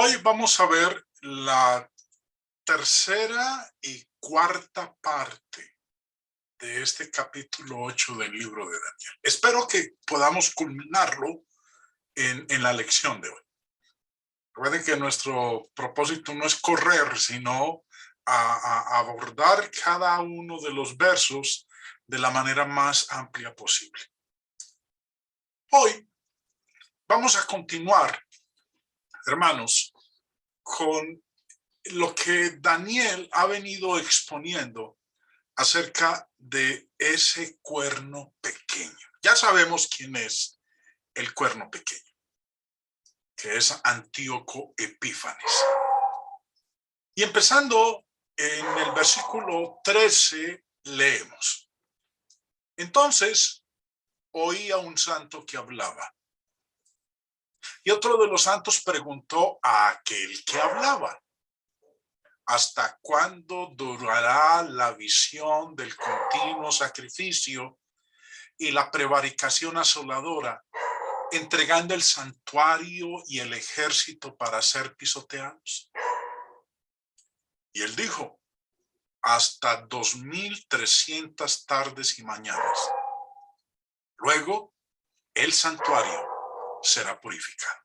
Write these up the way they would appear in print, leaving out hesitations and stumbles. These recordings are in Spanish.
Hoy vamos a ver la tercera y cuarta parte de este capítulo 8 del libro de Daniel. Espero que podamos culminarlo en la lección de hoy. Recuerden que nuestro propósito no es correr, sino a abordar cada uno de los versos de la manera más amplia posible. Hoy vamos a continuar, hermanos, con lo que Daniel ha venido exponiendo acerca de ese cuerno pequeño. Ya sabemos quién es el cuerno pequeño, que es Antíoco Epífanes. Y empezando en el versículo 13, leemos: Entonces oí a un santo que hablaba, y otro de los santos preguntó a aquel que hablaba: ¿Hasta cuándo durará la visión del continuo sacrificio y la prevaricación asoladora, entregando el santuario y el ejército para ser pisoteados? Y él dijo: hasta 2300 tardes y mañanas. Luego, el santuario será purificado.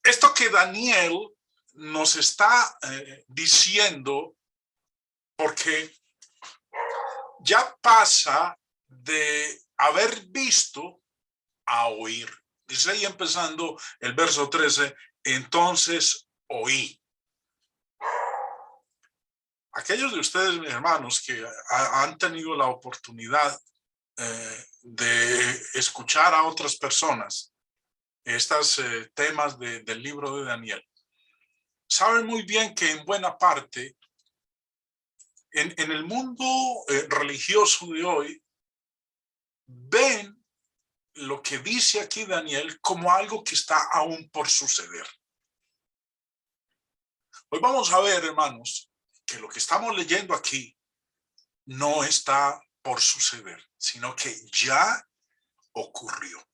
Esto que Daniel nos está diciendo, porque ya pasa de haber visto a oír. Dice ahí empezando el verso 13, entonces oí. Aquellos de ustedes, mis hermanos, que han tenido la oportunidad de escuchar a otras personas estos temas del libro de Daniel, saben muy bien que en buena parte en el mundo religioso de hoy ven lo que dice aquí Daniel como algo que está aún por suceder. Hoy vamos a ver, hermanos, que lo que estamos leyendo aquí no está por suceder, sino que ya ocurrió.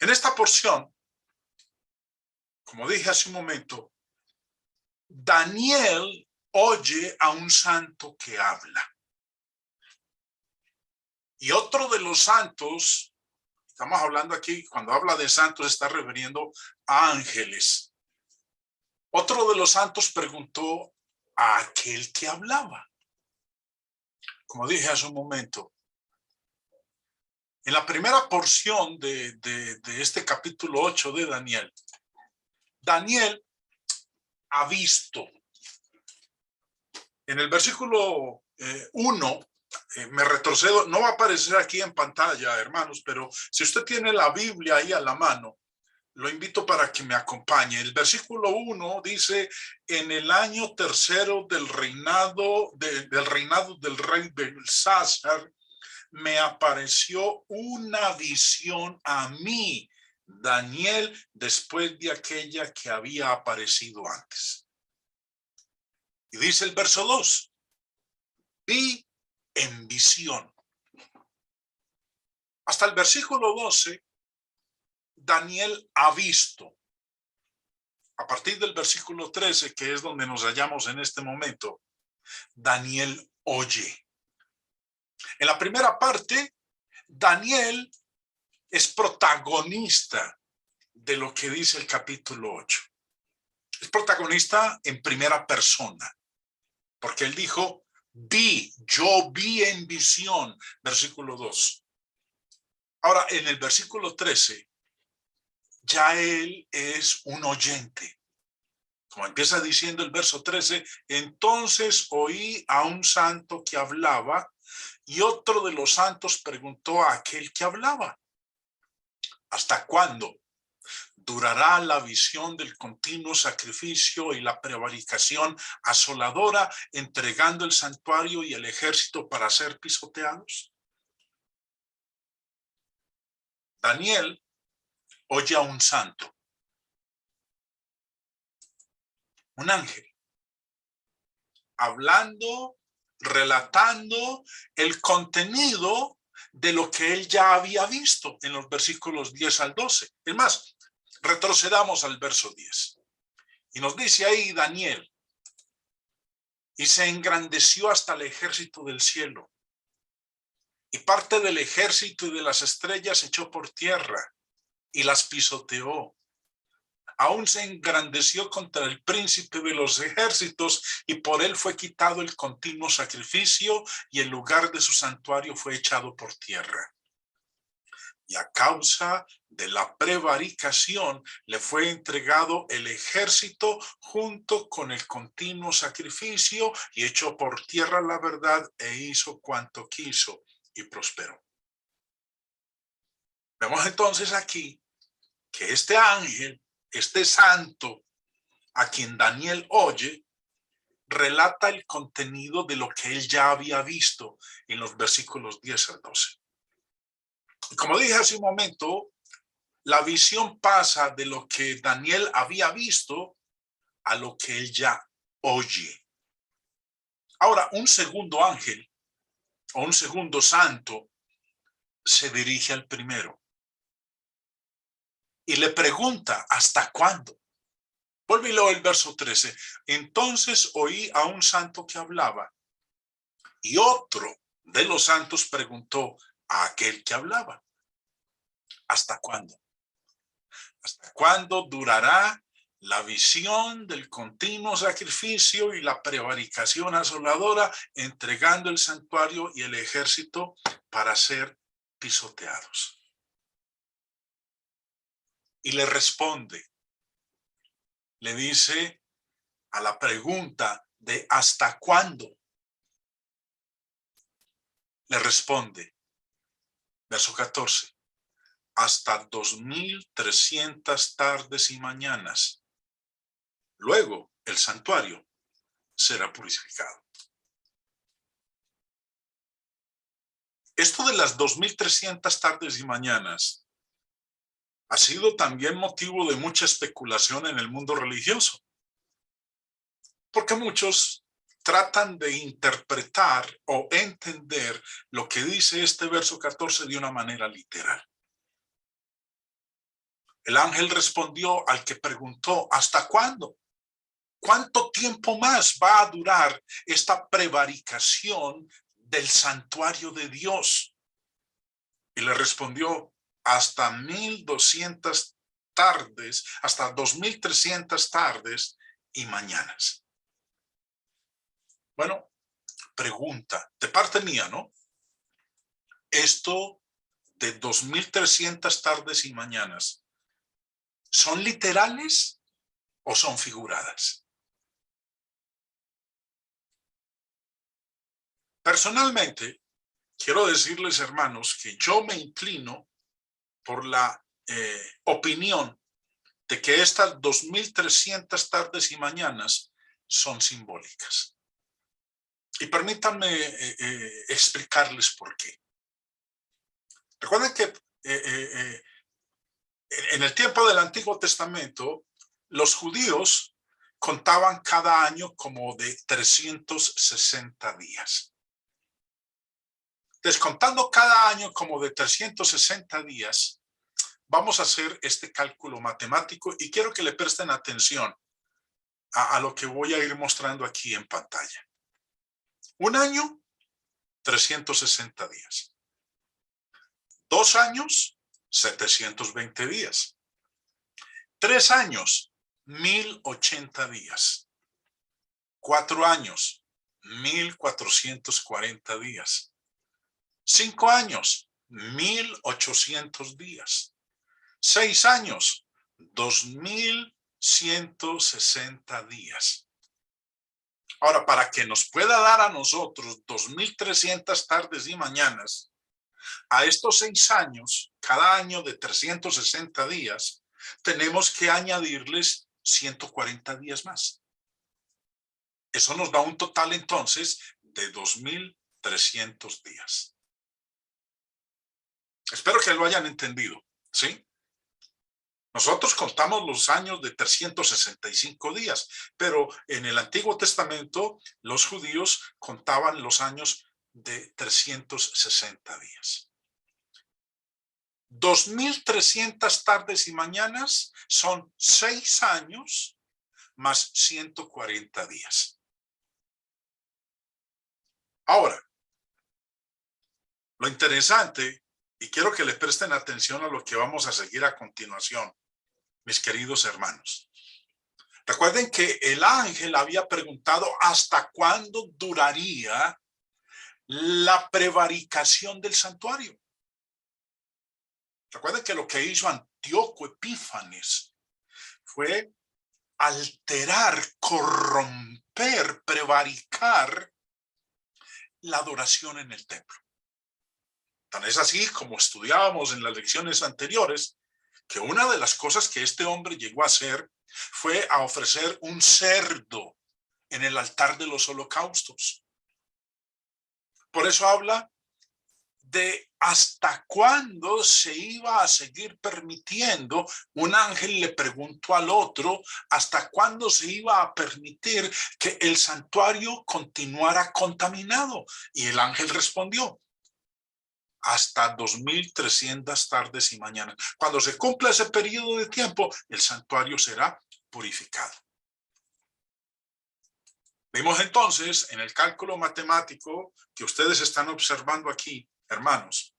En esta porción, como dije hace un momento, Daniel oye a un santo que habla. Y otro de los santos, estamos hablando aquí, cuando habla de santos, está refiriendo a ángeles. Otro de los santos preguntó a aquel que hablaba. Como dije hace un momento, en la primera porción de este capítulo 8 de Daniel, Daniel ha visto. En el versículo 1, me retrocedo, no va a aparecer aquí en pantalla, hermanos, pero si usted tiene la Biblia ahí a la mano, lo invito para que me acompañe. El versículo 1 dice: en el año tercero del reinado del rey Belsasar, me apareció una visión a mí, Daniel, después de aquella que había aparecido antes. Y dice el verso 2, vi en visión. Hasta el versículo 12, Daniel ha visto. A partir del versículo 13, que es donde nos hallamos en este momento, Daniel oye. En la primera parte, Daniel es protagonista de lo que dice el capítulo 8. Es protagonista en primera persona, porque él dijo: yo vi en visión, versículo 2. Ahora, en el versículo 13, ya él es un oyente. Como empieza diciendo el verso 13, entonces oí a un santo que hablaba, y otro de los santos preguntó a aquel que hablaba: ¿hasta cuándo durará la visión del continuo sacrificio y la prevaricación asoladora, entregando el santuario y el ejército para ser pisoteados? Daniel oye a un santo, un ángel, hablando, relatando el contenido de lo que él ya había visto en los versículos 10 al 12. Es más, retrocedamos al verso 10. Y nos dice ahí Daniel, y se engrandeció hasta el ejército del cielo, y parte del ejército y de las estrellas echó por tierra y las pisoteó. Aún se engrandeció contra el príncipe de los ejércitos, y por él fue quitado el continuo sacrificio, y el lugar de su santuario fue echado por tierra. Y a causa de la prevaricación le fue entregado el ejército junto con el continuo sacrificio, y echó por tierra la verdad e hizo cuanto quiso y prosperó. Vemos entonces aquí que este ángel, este santo a quien Daniel oye, relata el contenido de lo que él ya había visto en los versículos 10 al 12. Y como dije hace un momento, la visión pasa de lo que Daniel había visto a lo que él ya oye. Ahora, un segundo ángel o un segundo santo se dirige al primero y le pregunta, ¿hasta cuándo? Vuelve y leo el verso 13. Entonces oí a un santo que hablaba, y otro de los santos preguntó a aquel que hablaba, ¿hasta cuándo? ¿Hasta cuándo durará la visión del continuo sacrificio y la prevaricación asoladora, entregando el santuario y el ejército para ser pisoteados? Y le responde, le dice a la pregunta de ¿hasta cuándo? Le responde, verso 14, hasta 2300 tardes y mañanas. Luego el santuario será purificado. Esto de las 2300 tardes y mañanas ha sido también motivo de mucha especulación en el mundo religioso, porque muchos tratan de interpretar o entender lo que dice este verso 14 de una manera literal. El ángel respondió al que preguntó, ¿hasta cuándo? ¿Cuánto tiempo más va a durar esta prevaricación del santuario de Dios? Y le respondió, hasta 1200 tardes, hasta 2300 tardes y mañanas. Bueno, pregunta de parte mía, ¿no? Esto de 2300 tardes y mañanas, ¿son literales o son figuradas? Personalmente, quiero decirles, hermanos, que yo me inclino por la opinión de que estas 2300 tardes y mañanas son simbólicas. Y permítanme explicarles por qué. Recuerden que en el tiempo del Antiguo Testamento, los judíos contaban cada año como de 360 días. Descontando cada año como de 360 días, vamos a hacer este cálculo matemático y quiero que le presten atención a lo que voy a ir mostrando aquí en pantalla. Un año, 360 días. 2 años, 720 días. 3 años, 1080 días. 4 años, 1440 días. 5 años, 1800 días. 6 años, 2160 días. Ahora, para que nos pueda dar a nosotros 2300 tardes y mañanas, a estos 6 años, cada año de 360 días, tenemos que añadirles 140 días más. Eso nos da un total entonces de 2300 días. Espero que lo hayan entendido, ¿sí? Nosotros contamos los años de 365 días, pero en el Antiguo Testamento los judíos contaban los años de 360 días. 2.300 tardes y mañanas son 6 años más 140 días. Ahora, lo interesante, y quiero que le presten atención a lo que vamos a seguir a continuación, mis queridos hermanos. Recuerden que el ángel había preguntado hasta cuándo duraría la prevaricación del santuario. Recuerden que lo que hizo Antíoco Epífanes fue alterar, corromper, prevaricar la adoración en el templo. Tan es así, como estudiábamos en las lecciones anteriores, que una de las cosas que este hombre llegó a hacer fue a ofrecer un cerdo en el altar de los holocaustos. Por eso habla de hasta cuándo se iba a seguir permitiendo. Un ángel le preguntó al otro hasta cuándo se iba a permitir que el santuario continuara contaminado. Y el ángel respondió: hasta 2.300 tardes y mañanas. Cuando se cumpla ese periodo de tiempo, el santuario será purificado. Vimos entonces en el cálculo matemático que ustedes están observando aquí, hermanos,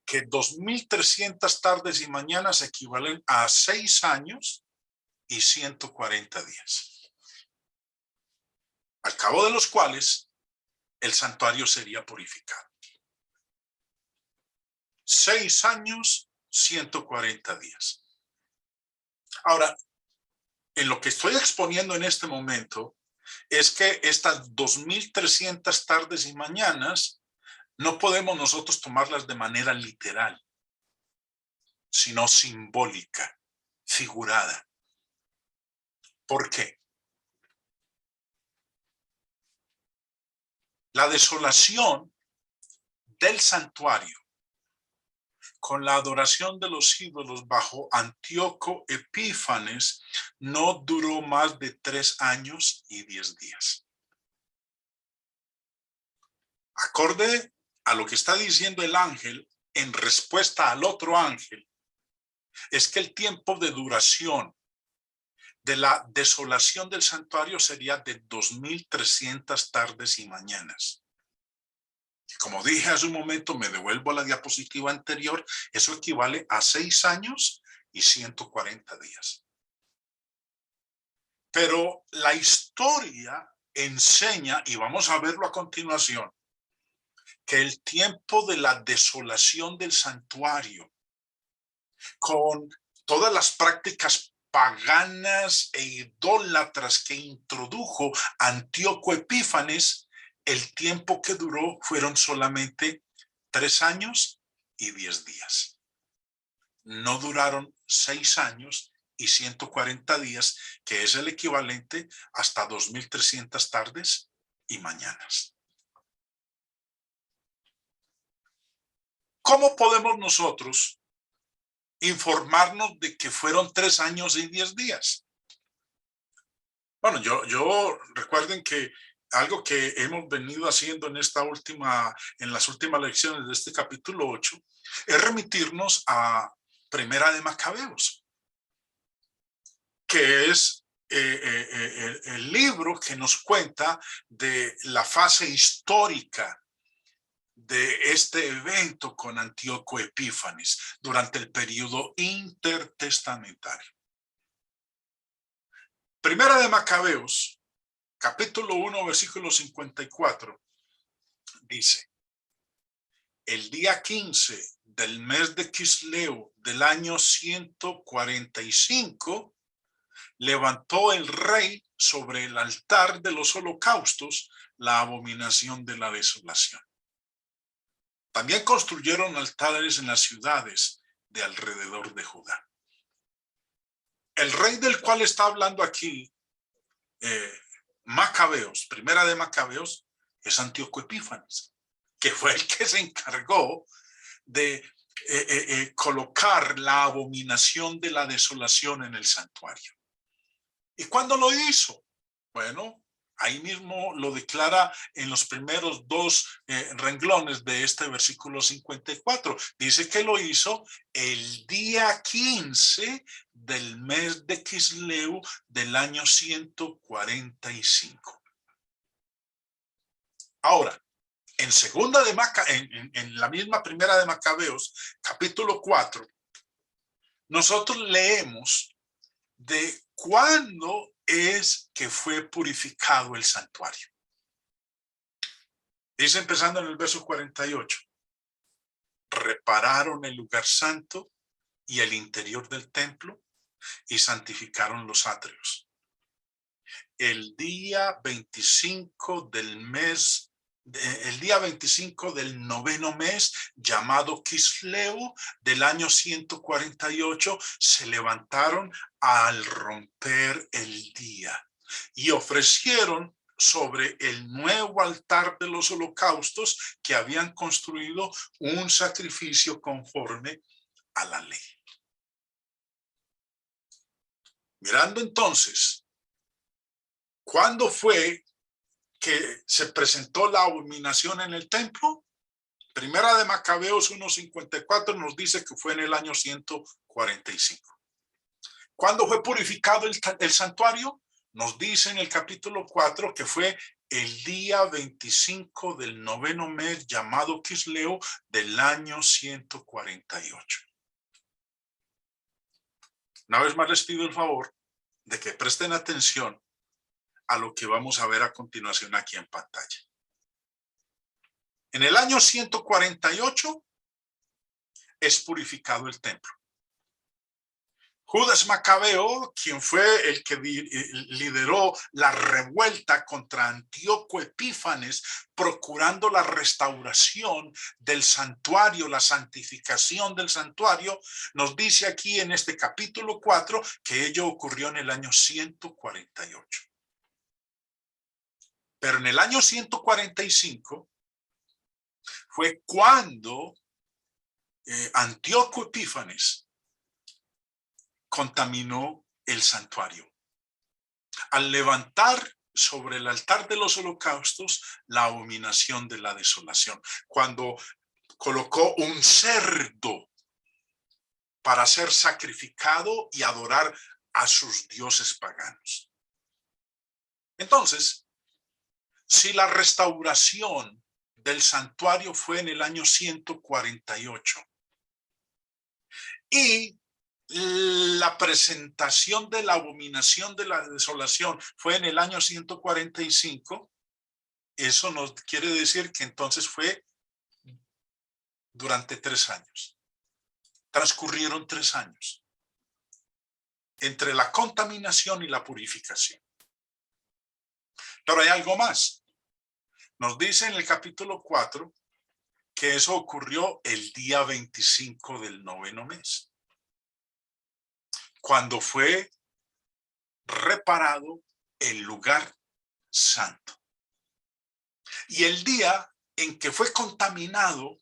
que 2.300 tardes y mañanas equivalen a 6 años y 140 días. Al cabo de los cuales el santuario sería purificado. 6 años, 140 días. Ahora, en lo que estoy exponiendo en este momento es que estas 2.300 tardes y mañanas no podemos nosotros tomarlas de manera literal, sino simbólica, figurada. ¿Por qué? La desolación del santuario con la adoración de los ídolos bajo Antíoco Epífanes no duró más de 3 años y 10 días. Acorde a lo que está diciendo el ángel en respuesta al otro ángel, es que el tiempo de duración de la desolación del santuario sería de 2.300 tardes y mañanas. Y como dije hace un momento, me devuelvo a la diapositiva anterior, eso equivale a 6 años y 140 días. Pero la historia enseña, y vamos a verlo a continuación, que el tiempo de la desolación del santuario, con todas las prácticas paganas e idólatras que introdujo Antíoco Epífanes, el tiempo que duró fueron solamente 3 años y 10 días. No duraron 6 años y 140 días, que es el equivalente hasta 2.300 tardes y mañanas. ¿Cómo podemos nosotros informarnos de que fueron 3 años y 10 días? Bueno, yo recuerden que algo que hemos venido haciendo en las últimas lecciones de este capítulo 8 es remitirnos a Primera de Macabeos, que es el libro que nos cuenta de la fase histórica de este evento con Antíoco Epífanes durante el periodo intertestamentario. Primera de Macabeos, capítulo 1, versículo 54, dice: el día 15 del mes de Quisleo del año 145, levantó el rey sobre el altar de los holocaustos la abominación de la desolación. También construyeron altares en las ciudades de alrededor de Judá. El rey del cual está hablando aquí, Macabeos, Primera de Macabeos, es Antíoco Epífanes, que fue el que se encargó de colocar la abominación de la desolación en el santuario. ¿Y cuándo lo hizo? Bueno, Ahí mismo lo declara en los primeros dos renglones de este versículo 54. Dice que lo hizo el día 15 del mes de Quisleu del año 145. Ahora, en segunda de en la misma primera de Macabeos, capítulo 4, nosotros leemos de cuándo es que fue purificado el santuario. Dice empezando en el verso 48, repararon el lugar santo y el interior del templo y santificaron los atrios. El día 25 del mes, el día 25 del noveno mes, llamado Quisleu, del año 148, se levantaron al romper el día y ofrecieron sobre el nuevo altar de los holocaustos que habían construido un sacrificio conforme a la ley. Mirando entonces, ¿cuándo fue que se presentó la abominación en el templo? Primera de Macabeos 1:54 nos dice que fue en el año 145. ¿Cuándo fue purificado el santuario? Nos dice en el capítulo 4 que fue el día 25 del noveno mes, llamado Quisleu, del año 148. Una vez más les pido el favor de que presten atención a lo que vamos a ver a continuación aquí en pantalla. En el año 148 es purificado el templo. Judas Macabeo, quien fue el que lideró la revuelta contra Antíoco Epífanes, procurando la restauración del santuario, la santificación del santuario, nos dice aquí en este capítulo 4 que ello ocurrió en el año 148. Pero en el año 145 fue cuando Antíoco Epífanes contaminó el santuario al levantar sobre el altar de los holocaustos la abominación de la desolación, cuando colocó un cerdo para ser sacrificado y adorar a sus dioses paganos. Entonces, si la restauración del santuario fue en el año 148 y la presentación de la abominación de la desolación fue en el año 145, eso nos quiere decir que entonces fue durante 3 años. Transcurrieron 3 años entre la contaminación y la purificación. Pero hay algo más. Nos dice en el capítulo 4 que eso ocurrió el día 25 del noveno mes, cuando fue reparado el lugar santo. Y el día en que fue contaminado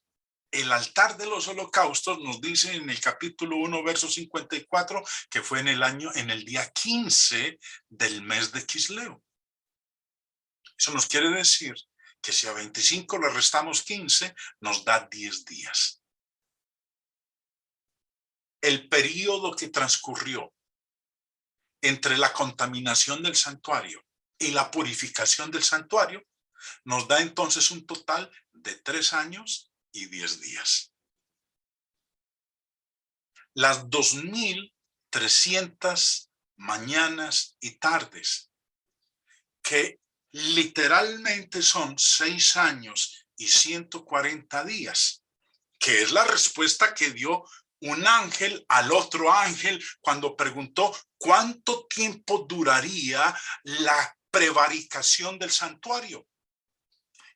el altar de los holocaustos, nos dice en el capítulo 1, verso 54, que fue en el día 15 del mes de Quisleu. Eso nos quiere decir que si a 25 le restamos 15, nos da 10 días. El periodo que transcurrió entre la contaminación del santuario y la purificación del santuario nos da entonces un total de 3 años y 10 días. Las 2300 mañanas y tardes, que literalmente son 6 años y 140 días, que es la respuesta que dio un ángel al otro ángel cuando preguntó cuánto tiempo duraría la prevaricación del santuario.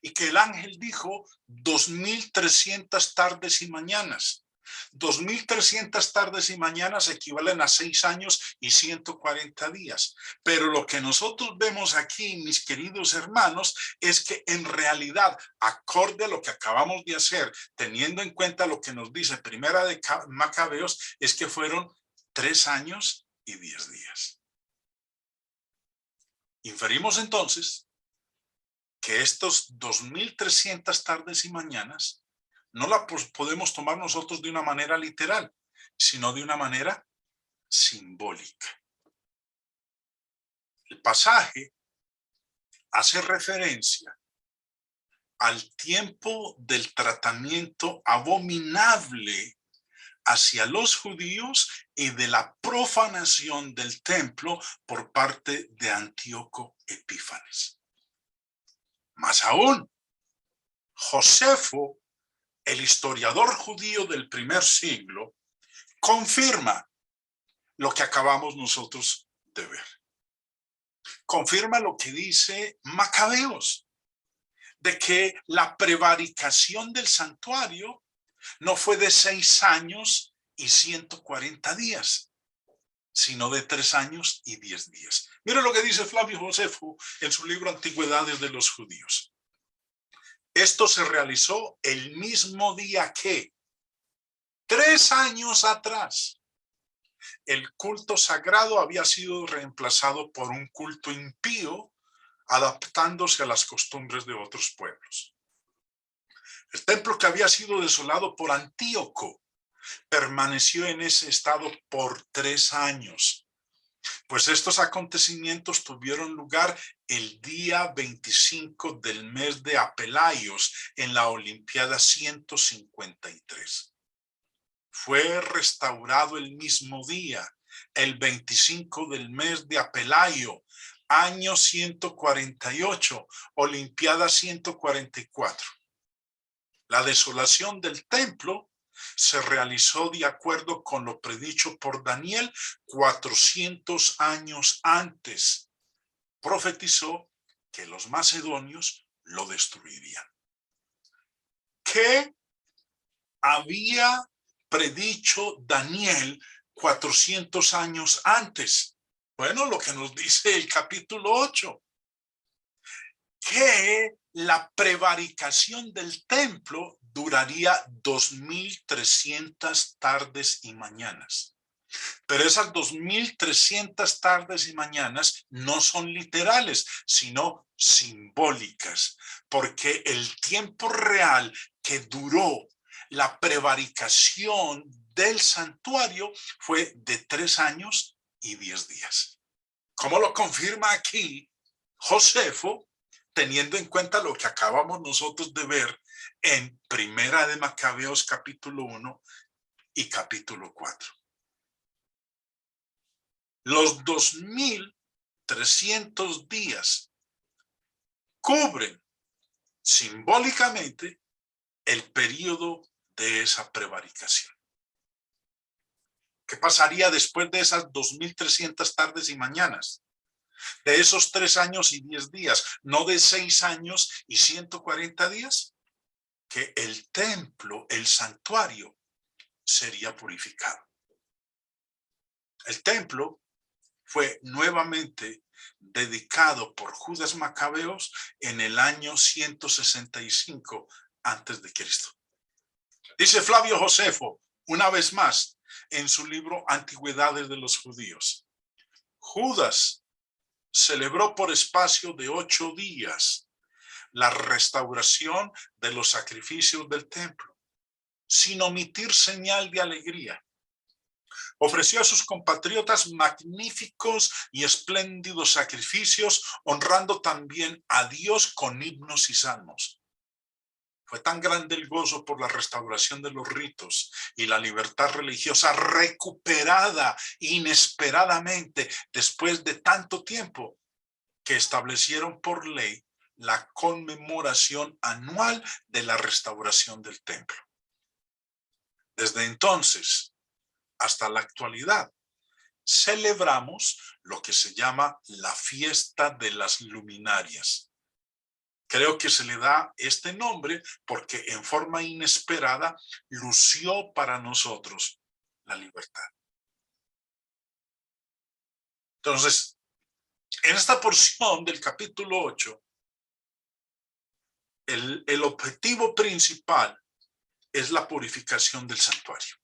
Y que el ángel dijo 2300 tardes y mañanas. 2300 tardes y mañanas equivalen a 6 años y 140 días. Pero lo que nosotros vemos aquí, mis queridos hermanos, es que en realidad, acorde a lo que acabamos de hacer, teniendo en cuenta lo que nos dice Primera de Macabeos, es que fueron 3 años y 10 días. Inferimos entonces que estos 2300 tardes y mañanas no la podemos tomar nosotros de una manera literal, sino de una manera simbólica. El pasaje hace referencia al tiempo del tratamiento abominable hacia los judíos y de la profanación del templo por parte de Antíoco Epífanes. Más aún, Josefo, el historiador judío del primer siglo, confirma lo que acabamos nosotros de ver. Confirma lo que dice Macabeos, de que la prevaricación del santuario no fue de 6 años y 140 días, sino de 3 años y 10 días. Mira lo que dice Flavio Josefo en su libro Antigüedades de los Judíos. Esto se realizó el mismo día que, 3 años atrás, el culto sagrado había sido reemplazado por un culto impío, adaptándose a las costumbres de otros pueblos. El templo, que había sido desolado por Antíoco, permaneció en ese estado por 3 años, pues estos acontecimientos tuvieron lugar el día 25 del mes de Apelaios en la Olimpiada 153. Fue restaurado el mismo día, el 25 del mes de Apelaio, año 148, Olimpiada 144. La desolación del templo se realizó de acuerdo con lo predicho por Daniel 400 años antes. Profetizó que los macedonios lo destruirían. ¿Qué había predicho Daniel 400 años antes? Bueno, lo que nos dice el capítulo 8. Que la prevaricación del templo duraría 2300 tardes y mañanas. Pero esas 2300 tardes y mañanas no son literales, sino simbólicas, porque el tiempo real que duró la prevaricación del santuario fue de 3 años y 10 días. ¿Cómo lo confirma aquí Josefo? Teniendo en cuenta lo que acabamos nosotros de ver en Primera de Macabeos capítulo 1 y capítulo 4. Los 2300 días cubren simbólicamente el periodo de esa prevaricación. ¿Qué pasaría después de esas 2300 tardes y mañanas? De esos 3 años y 10 días, no de 6 años y 140 días, que el templo, el santuario, sería purificado. El templo fue nuevamente dedicado por Judas Macabeos en el año 165 antes de Cristo. Dice Flavio Josefo, una vez más, en su libro Antigüedades de los Judíos: Judas celebró por espacio de 8 días la restauración de los sacrificios del templo, sin omitir señal de alegría. Ofreció a sus compatriotas magníficos y espléndidos sacrificios, honrando también a Dios con himnos y salmos. Fue tan grande el gozo por la restauración de los ritos y la libertad religiosa recuperada inesperadamente después de tanto tiempo, que establecieron por ley la conmemoración anual de la restauración del templo. Desde entonces hasta la actualidad, celebramos lo que se llama la fiesta de las luminarias. Creo que se le da este nombre porque en forma inesperada lució para nosotros la libertad. Entonces, en esta porción del capítulo 8, el objetivo principal es la purificación del santuario,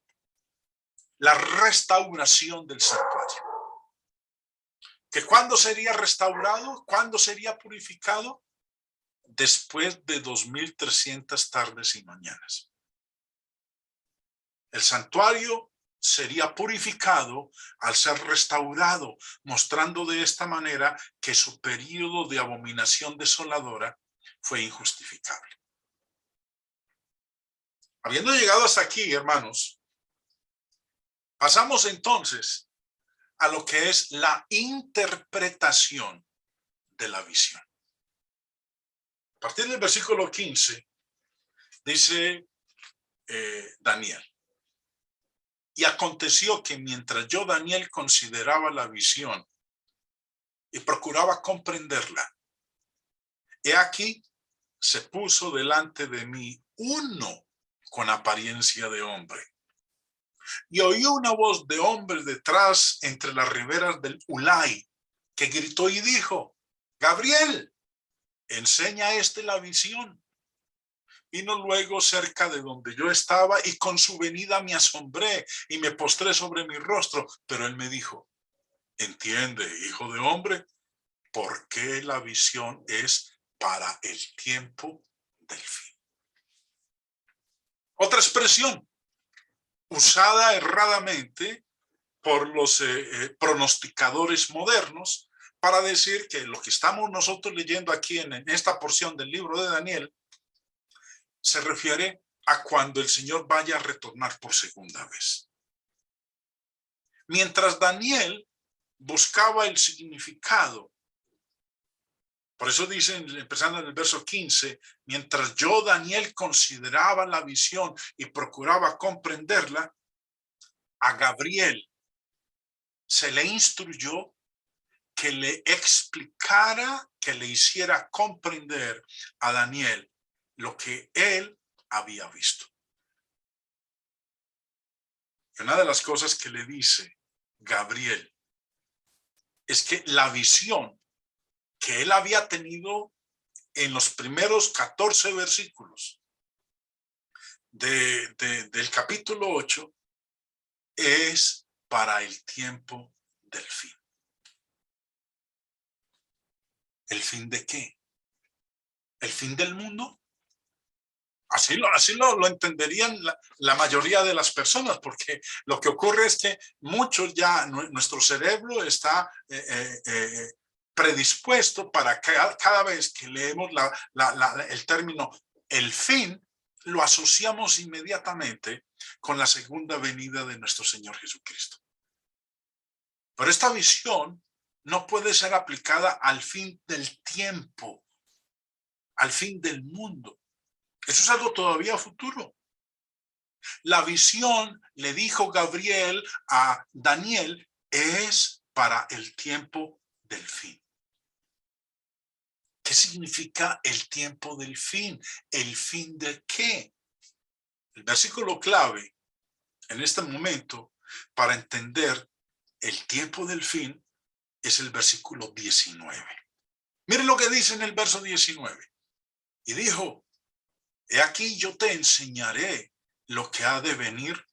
la restauración del santuario. ¿Que cuándo sería restaurado? ¿Cuándo sería purificado? después de 2300 tardes y mañanas. El santuario sería purificado al ser restaurado, mostrando de esta manera que su periodo de abominación desoladora fue injustificable. Habiendo llegado hasta aquí, hermanos, pasamos entonces a lo que es la interpretación de la visión. A partir del versículo 15, dice Daniel: y aconteció que mientras yo, Daniel, consideraba la visión y procuraba comprenderla, he aquí se puso delante de mí uno con apariencia de hombre. Y oí una voz de hombre detrás entre las riberas del Ulai, que gritó y dijo: Gabriel, enseña a este la visión. Vino luego cerca de donde yo estaba y con su venida me asombré y me postré sobre mi rostro. Pero él me dijo: entiende, hijo de hombre, por qué la visión es para el tiempo del fin. Otra expresión usada erradamente por los pronosticadores modernos para decir que lo que estamos nosotros leyendo aquí en esta porción del libro de Daniel se refiere a cuando el Señor vaya a retornar por segunda vez. Mientras Daniel buscaba el significado, por eso dicen, empezando en el verso 15, mientras yo, Daniel, consideraba la visión y procuraba comprenderla, a Gabriel se le instruyó que le explicara, que le hiciera comprender a Daniel lo que él había visto. Y una de las cosas que le dice Gabriel es que la visión que él había tenido en los primeros 14 versículos del capítulo 8 es para el tiempo del fin. ¿El fin de qué? ¿El fin del mundo? Así lo entenderían la mayoría de las personas, porque lo que ocurre es que muchos ya, nuestro cerebro está predispuesto para que cada vez que leemos el término el fin, lo asociamos inmediatamente con la segunda venida de nuestro Señor Jesucristo. Pero esta visión no puede ser aplicada al fin del tiempo, al fin del mundo. Eso es algo todavía futuro. La visión, le dijo Gabriel a Daniel, es para el tiempo del fin. ¿Qué significa el tiempo del fin? ¿El fin de qué? El versículo clave en este momento para entender el tiempo del fin es el versículo 19. Miren lo que dice en el verso 19. Y dijo: he aquí yo te enseñaré lo que ha de venir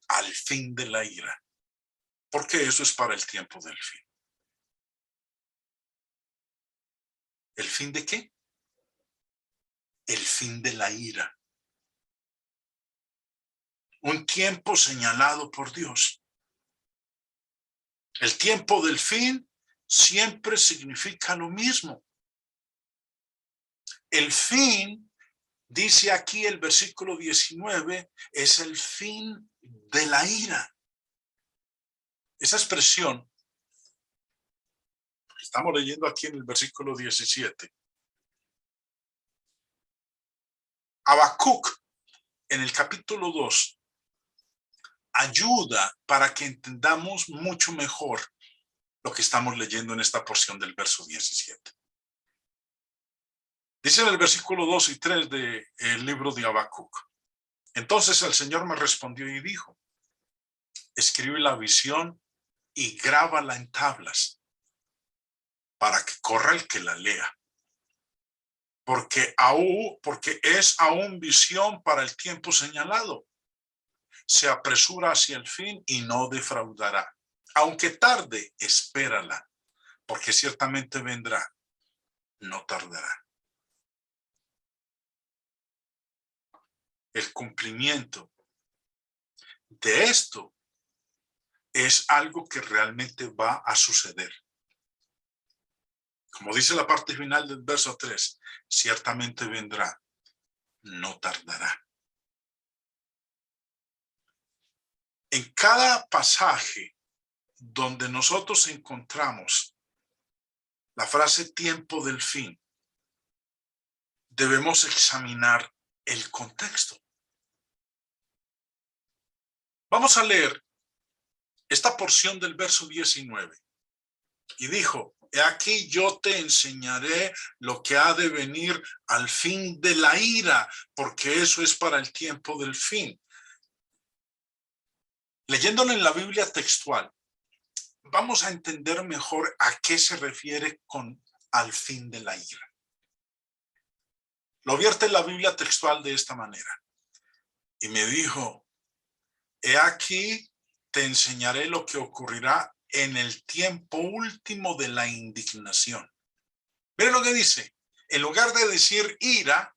al fin de la ira, porque eso es para el tiempo del fin. ¿El fin de qué? El fin de la ira. Un tiempo señalado por Dios. El tiempo del fin siempre significa lo mismo. El fin, dice aquí el versículo 19, es el fin de la ira. Esa expresión estamos leyendo aquí en el versículo 17. Habacuc, en el capítulo 2, ayuda para que entendamos mucho mejor lo que estamos leyendo en esta porción del verso 17. Dice en el versículo 2 y 3 del libro de Habacuc: entonces el Señor me respondió y dijo: escribe la visión y grábala en tablas, para que corra el que la lea. Porque es aún visión para el tiempo señalado. Se apresura hacia el fin y no defraudará. Aunque tarde, espérala, porque ciertamente vendrá, no tardará. el cumplimiento de esto es algo que realmente va a suceder. Como dice la parte final del verso 3, ciertamente vendrá, no tardará. En cada pasaje donde nosotros encontramos la frase tiempo del fin, debemos examinar el contexto. Vamos a leer esta porción del verso 19. Y dijo, he aquí yo te enseñaré lo que ha de venir al fin de la ira, porque eso es para el tiempo del fin. Leyéndolo en la Biblia textual, vamos a entender mejor a qué se refiere con al fin de la ira. Lo vierte la Biblia textual de esta manera. Y me dijo, he aquí te enseñaré lo que ocurrirá en el tiempo último de la indignación. Miren lo que dice. En lugar de decir ira,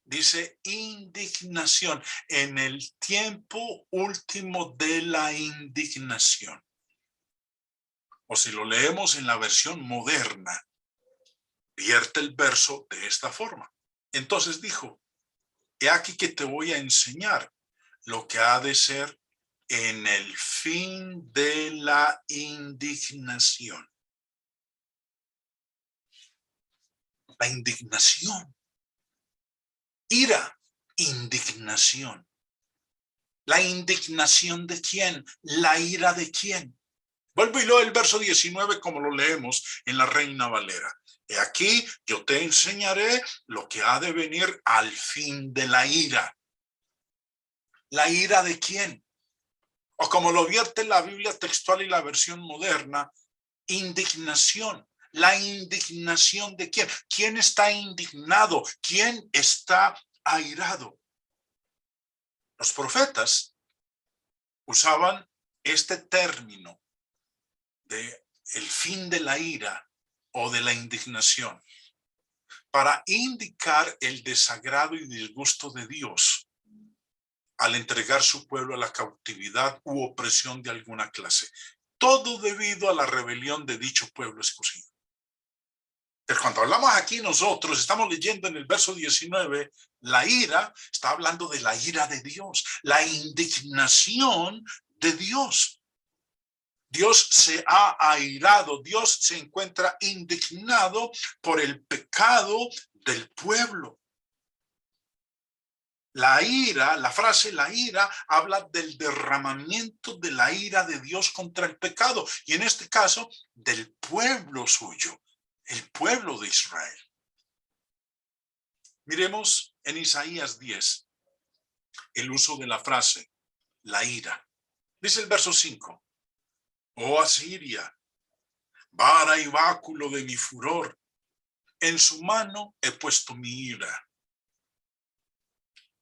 dice indignación. En el tiempo último de la indignación. O si lo leemos en la versión moderna, vierte el verso de esta forma. Entonces dijo, he aquí que te voy a enseñar lo que ha de ser en el fin de la indignación. La indignación. Ira, indignación. ¿La indignación de quién? ¿La ira de quién? Vuelvo y leo el verso 19 como lo leemos en la Reina Valera. He aquí, yo te enseñaré lo que ha de venir al fin de la ira. ¿La ira de quién? O como lo vierte la Biblia textual y la versión moderna, indignación. ¿La indignación de quién? ¿Quién está indignado? ¿Quién está airado? Los profetas usaban este término de el fin de la ira o de la indignación para indicar el desagrado y disgusto de Dios al entregar su pueblo a la cautividad u opresión de alguna clase. Todo debido a la rebelión de dicho pueblo escogido. Pero cuando hablamos aquí nosotros, estamos leyendo en el verso 19, la ira, está hablando de la ira de Dios, la indignación de Dios. Dios se ha airado, Dios se encuentra indignado por el pecado del pueblo. La ira, la frase la ira, habla del derramamiento de la ira de Dios contra el pecado, y en este caso, del pueblo suyo, el pueblo de Israel. Miremos en Isaías 10, el uso de la frase, la ira. Dice el verso 5, oh Asiria, vara y báculo de mi furor, en su mano he puesto mi ira.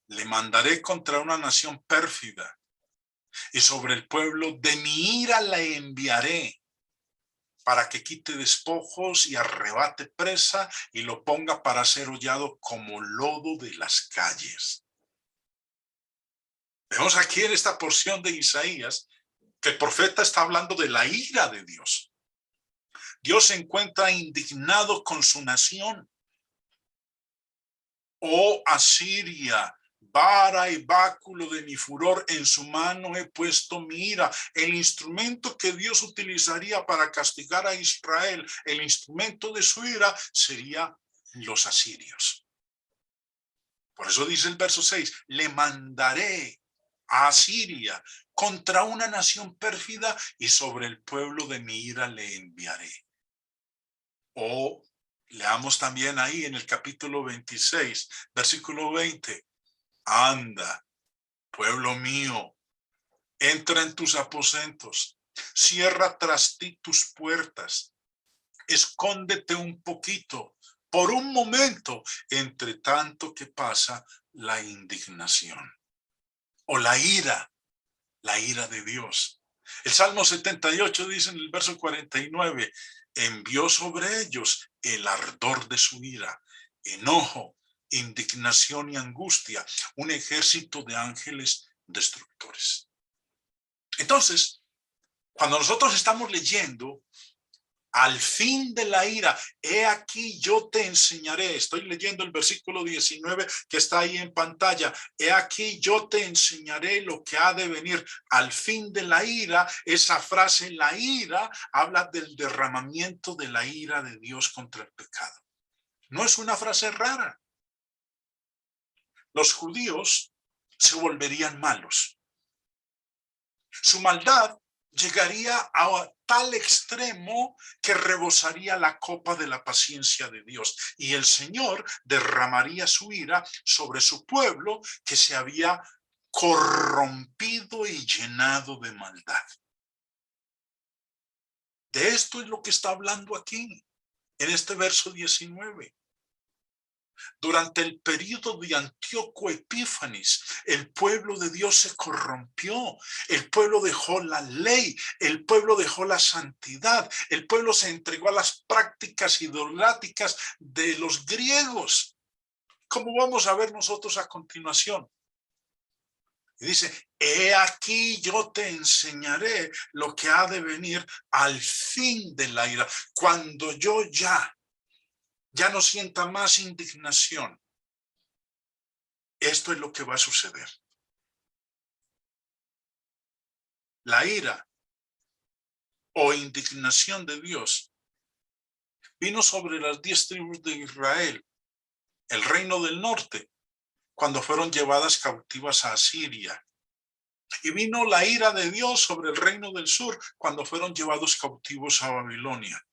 Le mandaré contra una nación pérfida, y sobre el pueblo de mi ira le enviaré, para que quite despojos y arrebate presa, y lo ponga para ser hollado como lodo de las calles. Vemos aquí en esta porción de Isaías que el profeta está hablando de la ira de Dios. Dios se encuentra indignado con su nación. Oh Asiria, vara y báculo de mi furor, en su mano he puesto mi ira. El instrumento que Dios utilizaría para castigar a Israel, el instrumento de su ira, sería los asirios. Por eso dice el verso 6, le mandaré a Asiria contra una nación pérfida, y sobre el pueblo de mi ira le enviaré. O leamos también ahí en el capítulo 26, versículo 20. Anda, pueblo mío, entra en tus aposentos, cierra tras ti tus puertas, escóndete un poquito, por un momento, entre tanto que pasa la indignación o la ira de Dios. El Salmo 78 dice en el verso 49, envió sobre ellos el ardor de su ira, enojo indignación y angustia, un ejército de ángeles destructores. Entonces, cuando nosotros estamos leyendo al fin de la ira, he aquí yo te enseñaré. Estoy leyendo el versículo 19 que está ahí en pantalla. He aquí yo te enseñaré lo que ha de venir al fin de la ira. Esa frase, la ira, habla del derramamiento de la ira de Dios contra el pecado. No es una frase rara. Los judíos se volverían malos. Su maldad llegaría a tal extremo que rebosaría la copa de la paciencia de Dios, y el Señor derramaría su ira sobre su pueblo que se había corrompido y llenado de maldad. De esto es lo que está hablando aquí, en este verso 19. Durante el período de Antíoco Epífanes, el pueblo de Dios se corrompió, el pueblo dejó la ley, el pueblo dejó la santidad, el pueblo se entregó a las prácticas idolátricas de los griegos, como vamos a ver nosotros a continuación. Y dice, he aquí yo te enseñaré lo que ha de venir al fin de la ira, cuando yo ya no sienta más indignación. Esto es lo que va a suceder. La ira o indignación de Dios vino sobre las 10 tribus de Israel, el reino del norte, cuando fueron llevadas cautivas a Asiria. Y vino la ira de Dios sobre el reino del sur, cuando fueron llevados cautivos a Babilonia.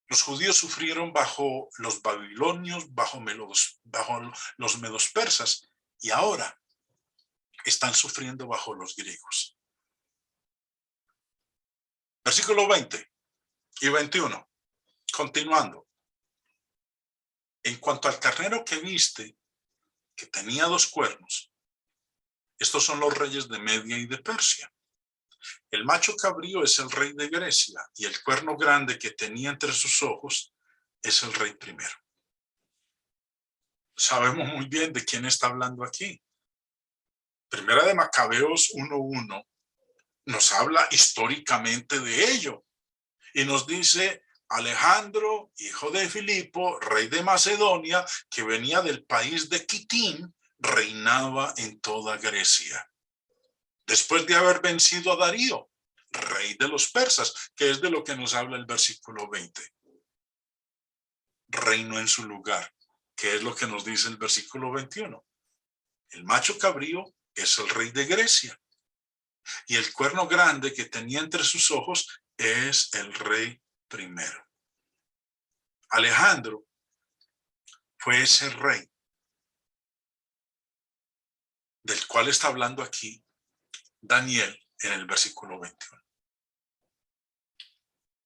Los judíos sufrieron bajo los babilonios, bajo los medos persas, y ahora están sufriendo bajo los griegos. Versículo 20 y 21, continuando. En cuanto al carnero que viste, que tenía 2 cuernos, estos son los reyes de Media y de Persia. El macho cabrío es el rey de Grecia, y el cuerno grande que tenía entre sus ojos es el rey primero. Sabemos muy bien de quién está hablando aquí. Primera de Macabeos 1:1 nos habla históricamente de ello, y nos dice: Alejandro, hijo de Filipo, rey de Macedonia, que venía del país de Quitín, reinaba en toda Grecia. Después de haber vencido a Darío, rey de los persas, que es de lo que nos habla el versículo 20. Reinó en su lugar, que es lo que nos dice el versículo 21. El macho cabrío es el rey de Grecia, y el cuerno grande que tenía entre sus ojos es el rey primero. Alejandro fue ese rey del cual está hablando aquí Daniel en el versículo 21.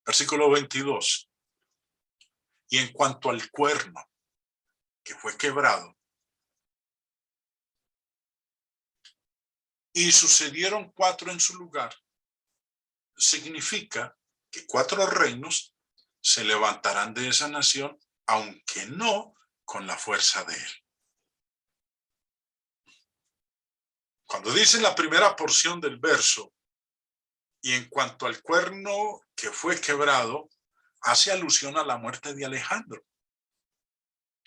Versículo 22. Y en cuanto al cuerno que fue quebrado, y sucedieron 4 en su lugar, significa que 4 reinos se levantarán de esa nación, aunque no con la fuerza de él. Cuando dice la primera porción del verso, y en cuanto al cuerno que fue quebrado, hace alusión a la muerte de Alejandro.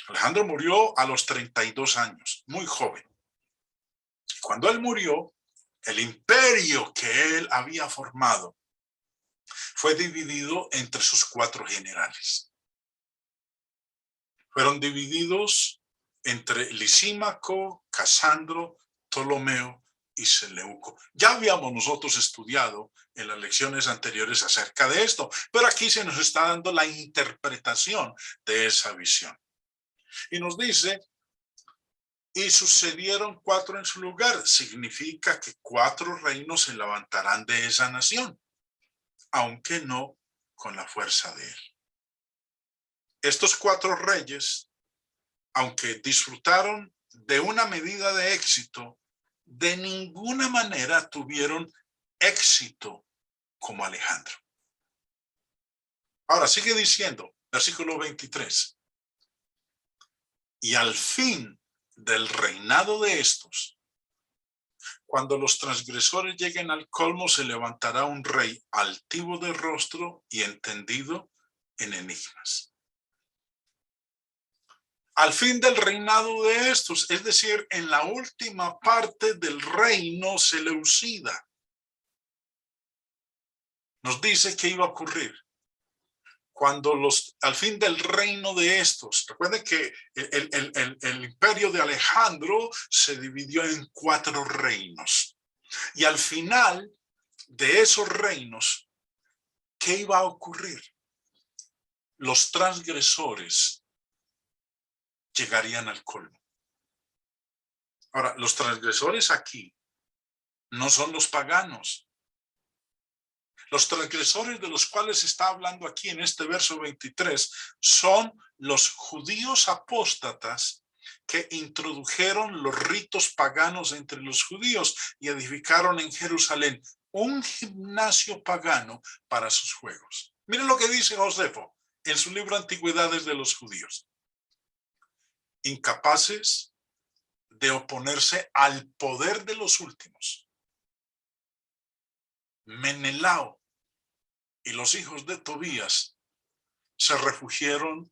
Alejandro murió a los 32 años, muy joven. Cuando él murió, el imperio que él había formado fue dividido entre sus 4 generales. Fueron divididos entre Lisímaco, Casandro, Ptolomeo y Seleuco. Ya habíamos nosotros estudiado en las lecciones anteriores acerca de esto, pero aquí se nos está dando la interpretación de esa visión. Y nos dice, y sucedieron 4 en su lugar. Significa que 4 reinos se levantarán de esa nación, aunque no con la fuerza de él. Estos 4 reyes, aunque disfrutaron de una medida de éxito, de ninguna manera tuvieron éxito como Alejandro. Ahora sigue diciendo, versículo 23. Y al fin del reinado de estos, cuando los transgresores lleguen al colmo, se levantará un rey altivo de rostro y entendido en enigmas. Al fin del reinado de estos, es decir, en la última parte del reino seleucida, nos dice que iba a ocurrir. Cuando al fin del reino de estos, recuerden que el imperio de Alejandro se dividió en 4 reinos. Y al final de esos reinos, ¿qué iba a ocurrir? Los transgresores llegarían al colmo. Ahora, los transgresores aquí no son los paganos. Los transgresores de los cuales está hablando aquí en este verso 23 son los judíos apóstatas que introdujeron los ritos paganos entre los judíos y edificaron en Jerusalén un gimnasio pagano para sus juegos. Miren lo que dice Josefo en su libro Antigüedades de los Judíos. Incapaces de oponerse al poder de los últimos, Menelao y los hijos de Tobías se refugiaron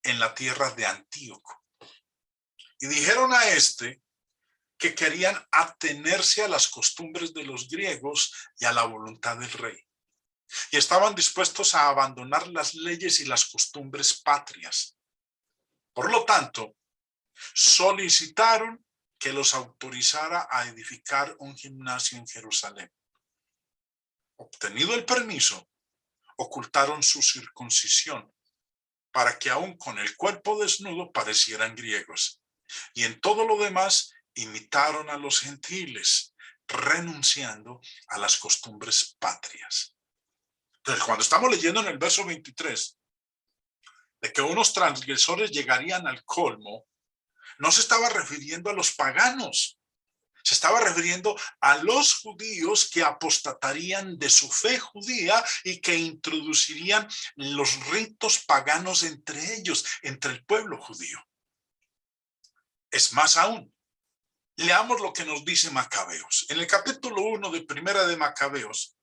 en la tierra de Antíoco. Y dijeron a este que querían atenerse a las costumbres de los griegos y a la voluntad del rey. Y estaban dispuestos a abandonar las leyes y las costumbres patrias. Por lo tanto, solicitaron que los autorizara a edificar un gimnasio en Jerusalén. Obtenido el permiso, ocultaron su circuncisión para que aún con el cuerpo desnudo parecieran griegos. Y en todo lo demás imitaron a los gentiles, renunciando a las costumbres patrias. Entonces, cuando estamos leyendo en el verso 23 de que unos transgresores llegarían al colmo, no se estaba refiriendo a los paganos, se estaba refiriendo a los judíos que apostatarían de su fe judía y que introducirían los ritos paganos entre ellos, entre el pueblo judío. Es más aún, leamos lo que nos dice Macabeos. En el capítulo 1 de Primera de Macabeos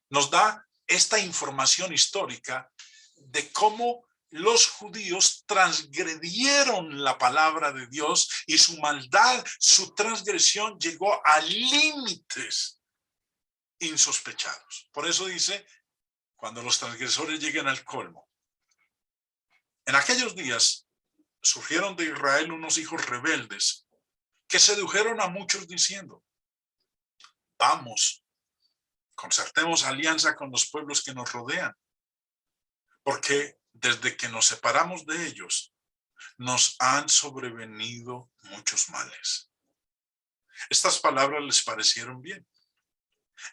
nos da esta información histórica de cómo los judíos transgredieron la palabra de Dios y su maldad, su transgresión llegó a límites insospechados. Por eso dice, cuando los transgresores lleguen al colmo. En aquellos días surgieron de Israel unos hijos rebeldes que sedujeron a muchos diciendo, vamos, concertemos alianza con los pueblos que nos rodean, porque desde que nos separamos de ellos, nos han sobrevenido muchos males. Estas palabras les parecieron bien.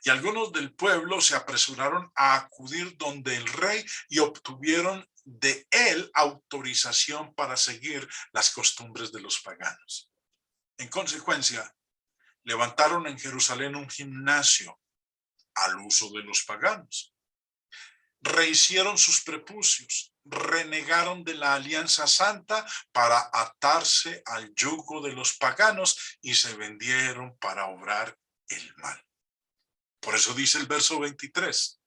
Y algunos del pueblo se apresuraron a acudir donde el rey y obtuvieron de él autorización para seguir las costumbres de los paganos. En consecuencia, levantaron en Jerusalén un gimnasio al uso de los paganos. Rehicieron sus prepucios, renegaron de la alianza santa para atarse al yugo de los paganos y se vendieron para obrar el mal. Por eso dice el verso 23,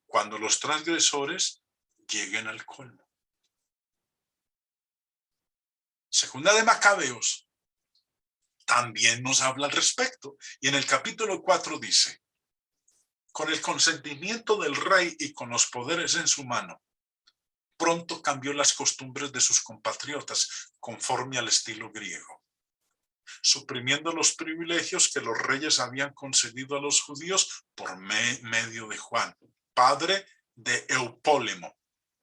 cuando los transgresores lleguen al colmo. Segunda de Macabeos también nos habla al respecto. Y en el capítulo 4 dice, con el consentimiento del rey y con los poderes en su mano, pronto cambió las costumbres de sus compatriotas conforme al estilo griego, suprimiendo los privilegios que los reyes habían concedido a los judíos por medio de Juan, padre de Eupólemo,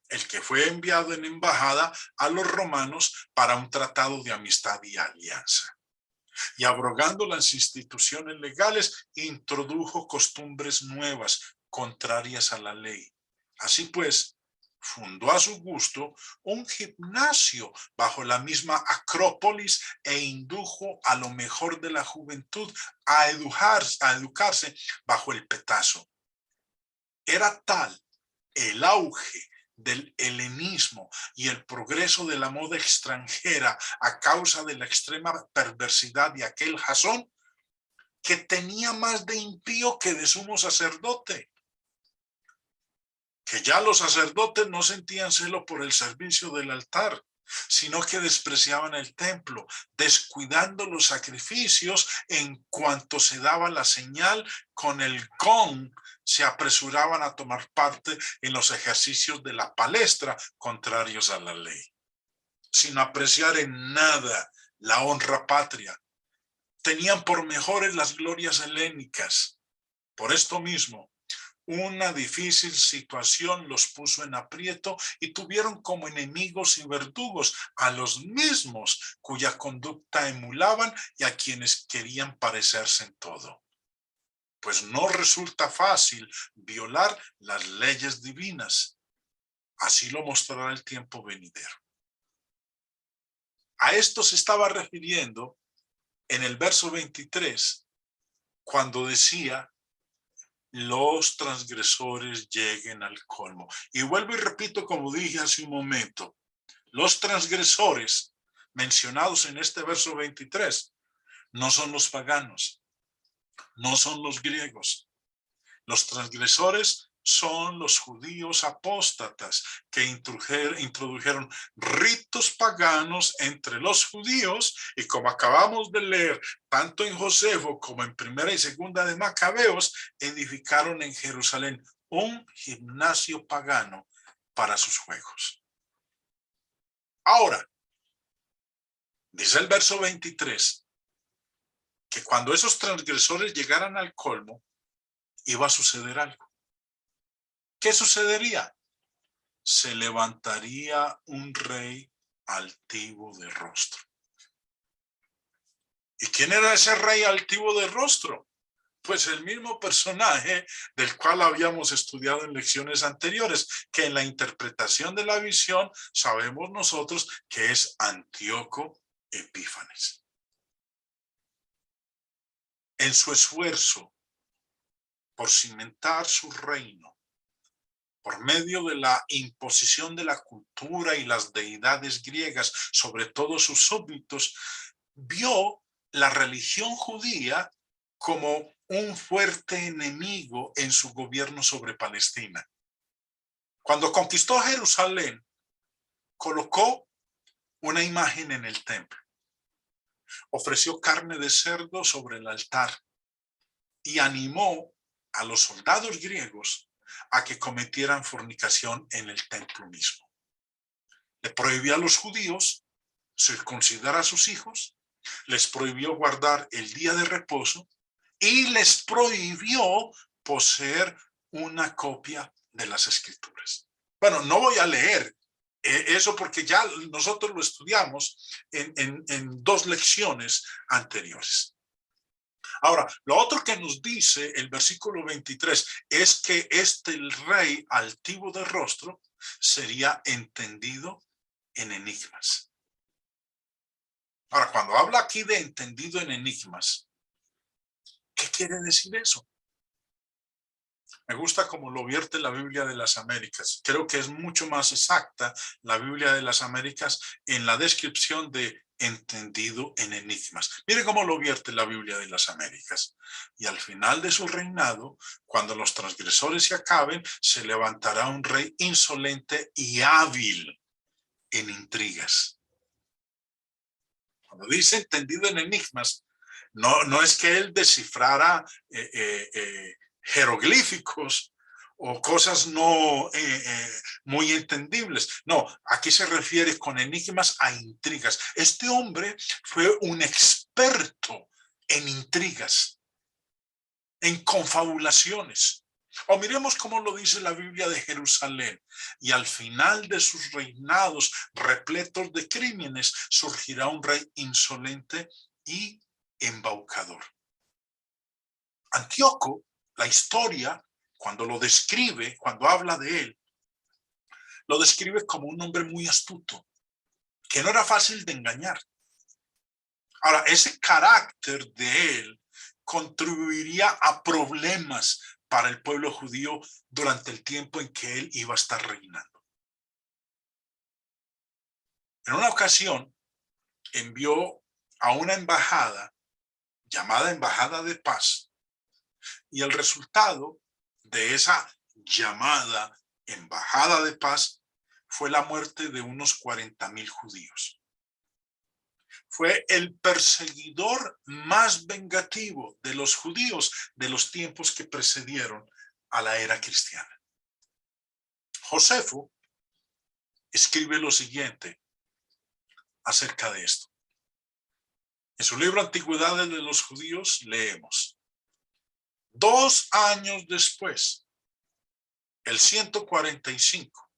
el que fue enviado en embajada a los romanos para un tratado de amistad y alianza. Y abrogando las instituciones legales, introdujo costumbres nuevas, contrarias a la ley. Así pues, fundó a su gusto un gimnasio bajo la misma Acrópolis e indujo a lo mejor de la juventud a educarse bajo el petazo. Era tal el auge del helenismo y el progreso de la moda extranjera a causa de la extrema perversidad de aquel Jasón, que tenía más de impío que de sumo sacerdote, que ya los sacerdotes no sentían celo por el servicio del altar, sino que despreciaban el templo, descuidando los sacrificios. En cuanto se daba la señal con el gong, se apresuraban a tomar parte en los ejercicios de la palestra contrarios a la ley, sin apreciar en nada la honra patria. Tenían por mejores las glorias helénicas. Por esto mismo, una difícil situación los puso en aprieto y tuvieron como enemigos y verdugos a los mismos cuya conducta emulaban y a quienes querían parecerse en todo. Pues no resulta fácil violar las leyes divinas. Así lo mostrará el tiempo venidero. A esto se estaba refiriendo en el verso 23, cuando decía: los transgresores lleguen al colmo. Y vuelvo y repito, como dije hace un momento, los transgresores mencionados en este verso 23 no son los paganos, no son los griegos. Los transgresores son los judíos apóstatas que introdujeron ritos paganos entre los judíos, y como acabamos de leer tanto en Josefo como en Primera y Segunda de Macabeos, edificaron en Jerusalén un gimnasio pagano para sus juegos. Ahora, dice el verso 23 que cuando esos transgresores llegaran al colmo, iba a suceder algo. ¿Qué sucedería? Se levantaría un rey altivo de rostro. ¿Y quién era ese rey altivo de rostro? Pues el mismo personaje del cual habíamos estudiado en lecciones anteriores, que en la interpretación de la visión sabemos nosotros que es Antíoco Epífanes. En su esfuerzo por cimentar su reino, por medio de la imposición de la cultura y las deidades griegas sobre todos sus súbditos, vio la religión judía como un fuerte enemigo en su gobierno sobre Palestina. Cuando conquistó Jerusalén, colocó una imagen en el templo, ofreció carne de cerdo sobre el altar y animó a los soldados griegos a que cometieran fornicación en el templo mismo. Le prohibió a los judíos circuncidar a sus hijos, les prohibió guardar el día de reposo y les prohibió poseer una copia de las escrituras. Bueno, no voy a leer eso porque ya nosotros lo estudiamos en dos lecciones anteriores. Ahora, lo otro que nos dice el versículo 23 es que este el rey altivo de rostro sería entendido en enigmas. Ahora, cuando habla aquí de entendido en enigmas, ¿qué quiere decir eso? Me gusta cómo lo vierte la Biblia de las Américas. Creo que es mucho más exacta la Biblia de las Américas en la descripción de entendido en enigmas. Mire cómo lo vierte la Biblia de las Américas. Y al final de su reinado, cuando los transgresores se acaben, se levantará un rey insolente y hábil en intrigas. Cuando dice entendido en enigmas, no es que él descifrara jeroglíficos o cosas no muy entendibles. No, aquí se refiere con enigmas a intrigas. Este hombre fue un experto en intrigas, en confabulaciones. O miremos cómo lo dice la Biblia de Jerusalén. Y al final de sus reinados repletos de crímenes, surgirá un rey insolente y embaucador. Antíoco, la historia, cuando lo describe, cuando habla de él, lo describe como un hombre muy astuto, que no era fácil de engañar. Ahora, ese carácter de él contribuiría a problemas para el pueblo judío durante el tiempo en que él iba a estar reinando. En una ocasión envió a una embajada llamada Embajada de Paz, y el resultado de esa llamada Embajada de Paz fue la muerte de unos 40,000 judíos. Fue el perseguidor más vengativo de los judíos de los tiempos que precedieron a la era cristiana. Josefo escribe lo siguiente acerca de esto. En su libro Antigüedades de los Judíos leemos: 2 años después, el 145,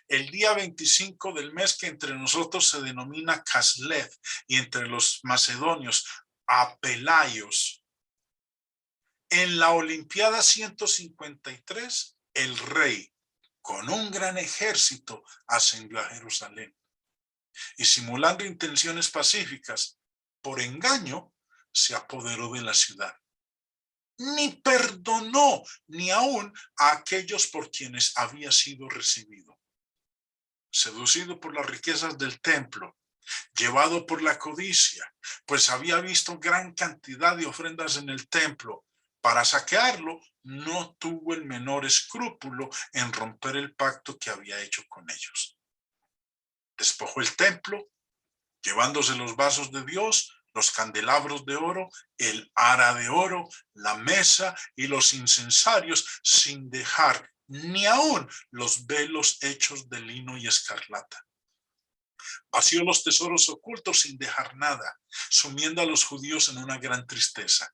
el día 25 del mes que entre nosotros se denomina Caslev y entre los macedonios Apelayos, en la Olimpiada 153, el rey, con un gran ejército, ascendió a Jerusalén y, simulando intenciones pacíficas, por engaño se apoderó de la ciudad. Ni perdonó ni aún a aquellos por quienes había sido recibido. Seducido por las riquezas del templo, llevado por la codicia, pues había visto gran cantidad de ofrendas en el templo, para saquearlo, no tuvo el menor escrúpulo en romper el pacto que había hecho con ellos. Despojó el templo, llevándose los vasos de Dios, los candelabros de oro, el ara de oro, la mesa y los incensarios, sin dejar ni aún los velos hechos de lino y escarlata. Vació los tesoros ocultos sin dejar nada, sumiendo a los judíos en una gran tristeza.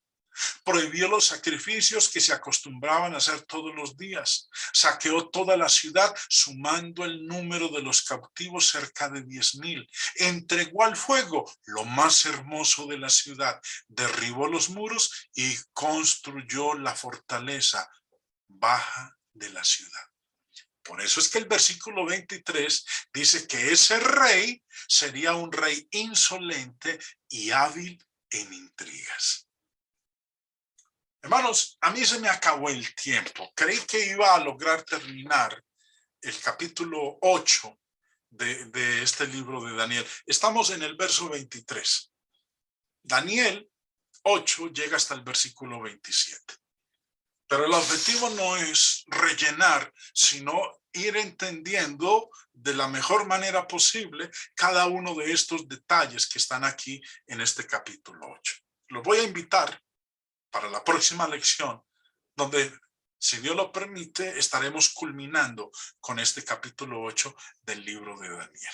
Prohibió los sacrificios que se acostumbraban a hacer todos los días. Saqueó toda la ciudad, sumando el número de los cautivos cerca de 10,000. Entregó al fuego lo más hermoso de la ciudad. Derribó los muros y construyó la fortaleza baja de la ciudad. Por eso es que el versículo 23 dice que ese rey sería un rey insolente y hábil en intrigas. Hermanos, a mí se me acabó el tiempo. Creí que iba a lograr terminar el capítulo 8 de este libro de Daniel. Estamos en el verso 23. Daniel 8 llega hasta el versículo 27. Pero el objetivo no es rellenar, sino ir entendiendo de la mejor manera posible cada uno de estos detalles que están aquí en este capítulo 8. Los voy a invitar para la próxima lección, donde, si Dios lo permite, estaremos culminando con este capítulo 8 del libro de Daniel.